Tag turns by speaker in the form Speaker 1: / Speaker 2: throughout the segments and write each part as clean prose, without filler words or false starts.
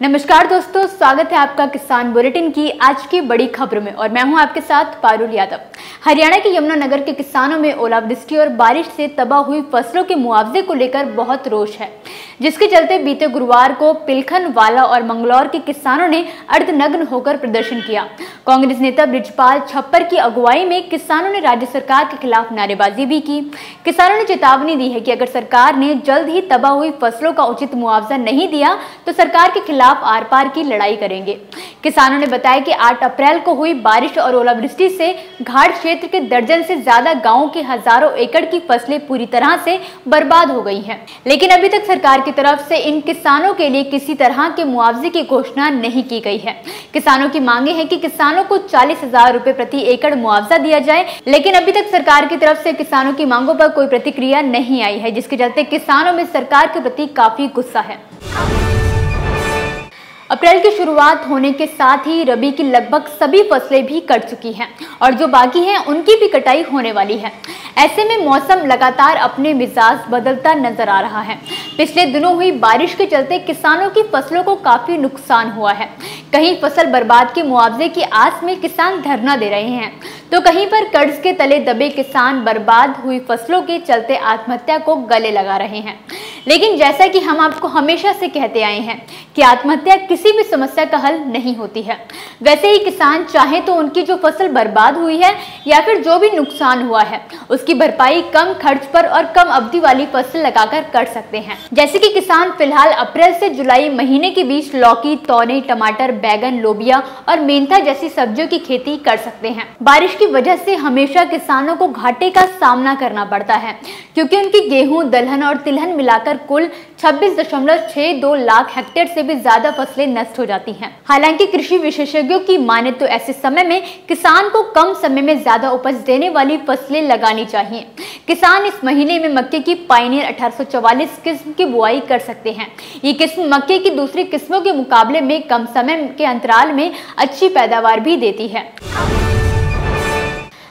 Speaker 1: नमस्कार दोस्तों, स्वागत है आपका किसान बुलेटिन की आज की बड़ी खबर में और मैं हूं आपके साथ पारुल यादव। हरियाणा के यमुनानगर के किसानों में ओलावृष्टि और बारिश से तबाह हुई फसलों के मुआवजे को लेकर बहुत रोष है, जिसके चलते बीते गुरुवार को पिलखन, वाला और मंगलौर के किसानों ने अर्धनग्न होकर प्रदर्शन किया। कांग्रेस नेता बृजपाल छप्पर की अगुवाई में किसानों ने राज्य सरकार के खिलाफ नारेबाजी भी की। किसानों ने चेतावनी दी है कि अगर सरकार ने जल्द ही तबाह हुई फसलों का उचित मुआवजा नहीं दिया तो सरकार के खिलाफ आर पार की लड़ाई करेंगे। किसानों ने बताया कि 8 अप्रैल को हुई बारिश और ओलावृष्टि से घाट क्षेत्र के दर्जन से ज्यादा गांवों की हजारों एकड़ की फसलें पूरी तरह से बर्बाद हो गई हैं। लेकिन अभी तक सरकार की तरफ से इन किसानों के लिए किसी तरह के मुआवजे की घोषणा नहीं की गई है। किसानों की मांगे हैं कि किसानों को 40,000 रुपए प्रति एकड़ मुआवजा दिया जाए, लेकिन अभी तक सरकार की तरफ से किसानों की मांगों पर कोई प्रतिक्रिया नहीं आई है, जिसके चलते किसानों में सरकार के प्रति काफी गुस्सा है। अप्रैल की शुरुआत होने के साथ ही रबी की लगभग सभी फसलें भी कट चुकी हैं और जो बाकी हैं उनकी भी कटाई होने वाली है। ऐसे में मौसम लगातार अपने मिजाज बदलता नजर आ रहा है। पिछले दिनों हुई बारिश के चलते किसानों की फसलों को काफी नुकसान हुआ है। कहीं फसल बर्बाद के मुआवजे की आस में किसान धरना दे रहे हैं, तो कहीं पर कर्ज के तले दबे किसान बर्बाद हुई फसलों के चलते आत्महत्या को गले लगा रहे हैं। लेकिन जैसा कि हम आपको हमेशा से कहते आए हैं कि आत्महत्या किसी भी समस्या का हल नहीं होती है, वैसे ही किसान चाहे तो उनकी जो फसल बर्बाद हुई है या फिर जो भी नुकसान हुआ है उसकी भरपाई कम खर्च पर और कम अवधि वाली फसल लगाकर कर सकते हैं। जैसे कि किसान फिलहाल अप्रैल से जुलाई महीने के बीच लौकी, तौने, टमाटर, बैगन, लोबिया और मेंथा जैसी सब्जियों की खेती कर सकते हैं। बारिश की वजह से हमेशा किसानों को घाटे का सामना करना पड़ता है, क्योंकि उनकी गेहूं, दलहन और तिलहन मिलाकर कुल 26.62 लाख हेक्टेयर से भी ज्यादा फसलें नष्ट हो जाती हैं। हालांकि कृषि विशेषज्ञों की माने तो ऐसे समय में किसान को कम समय में ज्यादा उपज देने वाली फसलें लगानी चाहिए। किसान इस महीने में मक्के की पायनियर 1844 किस्म की बुआई कर सकते हैं। ये किस्म मक्के की दूसरी किस्मों के मुकाबले में कम समय के अंतराल में अच्छी पैदावार भी देती है।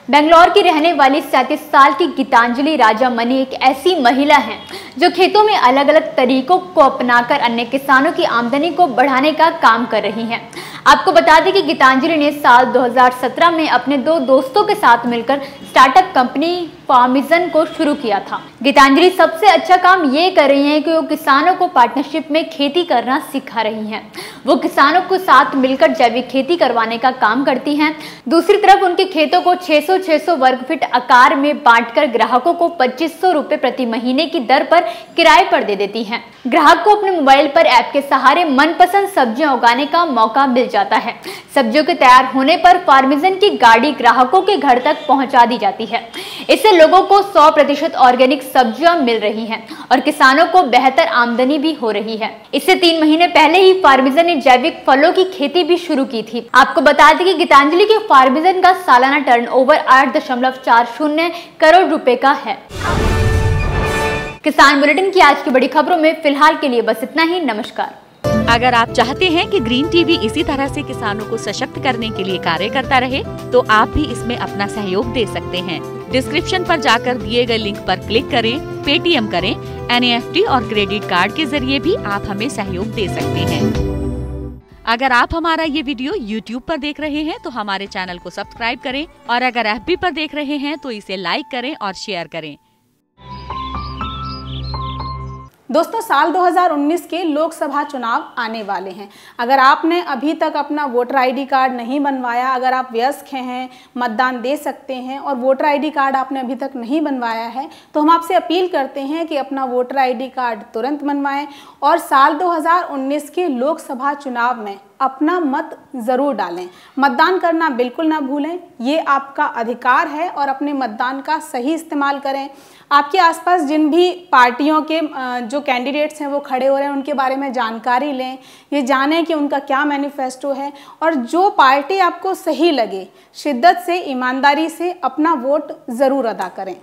Speaker 1: बेंगलोर की रहने वाली 37 साल की गीतांजलि राजामणि एक ऐसी महिला है जो खेतों में अलग अलग तरीकों को अपनाकर अन्य किसानों की आमदनी को बढ़ाने का काम कर रही हैं। आपको बता दें कि गीतांजलि ने साल 2017 में अपने 2 दोस्तों के साथ मिलकर स्टार्टअप कंपनी फार्मिजन को शुरू किया था। गीतांजलि सबसे अच्छा काम ये कर रही हैं कि वो किसानों को पार्टनरशिप में खेती करना सिखा रही हैं। वो किसानों को साथ मिलकर जैविक खेती करवाने का काम करती हैं। दूसरी तरफ उनके खेतों को 600 वर्ग फीट आकार में बांटकर ग्राहकों को 2500 रुपए प्रति महीने की दर पर किराए पर दे देती हैं। ग्राहक को अपने मोबाइल पर ऐप के सहारे मनपसंद सब्जियां उगाने का मौका मिल जाता है। सब्जियों के तैयार होने पर फार्मिजन की गाड़ी ग्राहकों के घर तक पहुंचा दी जाती है। इससे लोगों को 100% ऑर्गेनिक सब्जियां मिल रही हैं और किसानों को बेहतर आमदनी भी हो रही है। इससे 3 महीने पहले ही फार्मिजन ने जैविक फलों की खेती भी शुरू की थी। आपको बता दें कि गीतांजलि के फार्मिजन का सालाना टर्नओवर 8.40 करोड़ रुपए का है। किसान बुलेटिन की आज की बड़ी खबरों में फिलहाल के लिए बस इतना ही। नमस्कार।
Speaker 2: अगर आप चाहते हैं कि ग्रीन टीवी इसी तरह से किसानों को सशक्त करने के लिए कार्य करता रहे, तो आप भी इसमें अपना सहयोग दे सकते हैं। डिस्क्रिप्शन पर जाकर दिए गए लिंक पर क्लिक करें, पेटीएम करें, NEFT और क्रेडिट कार्ड के जरिए भी आप हमें सहयोग दे सकते हैं। अगर आप हमारा ये वीडियो YouTube पर देख रहे हैं तो हमारे चैनल को सब्सक्राइब करें और अगर FB पर देख रहे हैं तो इसे लाइक करें और शेयर करें।
Speaker 3: दोस्तों, साल 2019 के लोकसभा चुनाव आने वाले हैं। अगर आपने अभी तक अपना वोटर ID कार्ड नहीं बनवाया, अगर आप वयस्क हैं, मतदान दे सकते हैं और वोटर ID कार्ड आपने अभी तक नहीं बनवाया है, तो हम आपसे अपील करते हैं कि अपना वोटर ID कार्ड तुरंत बनवाएं और साल 2019 के लोकसभा चुनाव में अपना मत ज़रूर डालें। मतदान करना बिल्कुल ना भूलें, ये आपका अधिकार है और अपने मतदान का सही इस्तेमाल करें। आपके आसपास जिन भी पार्टियों के जो कैंडिडेट्स हैं वो खड़े हो रहे हैं, उनके बारे में जानकारी लें, ये जानें कि उनका क्या मैनिफेस्टो है और जो पार्टी आपको सही लगे शिद्दत से, ईमानदारी से अपना वोट ज़रूर अदा करें।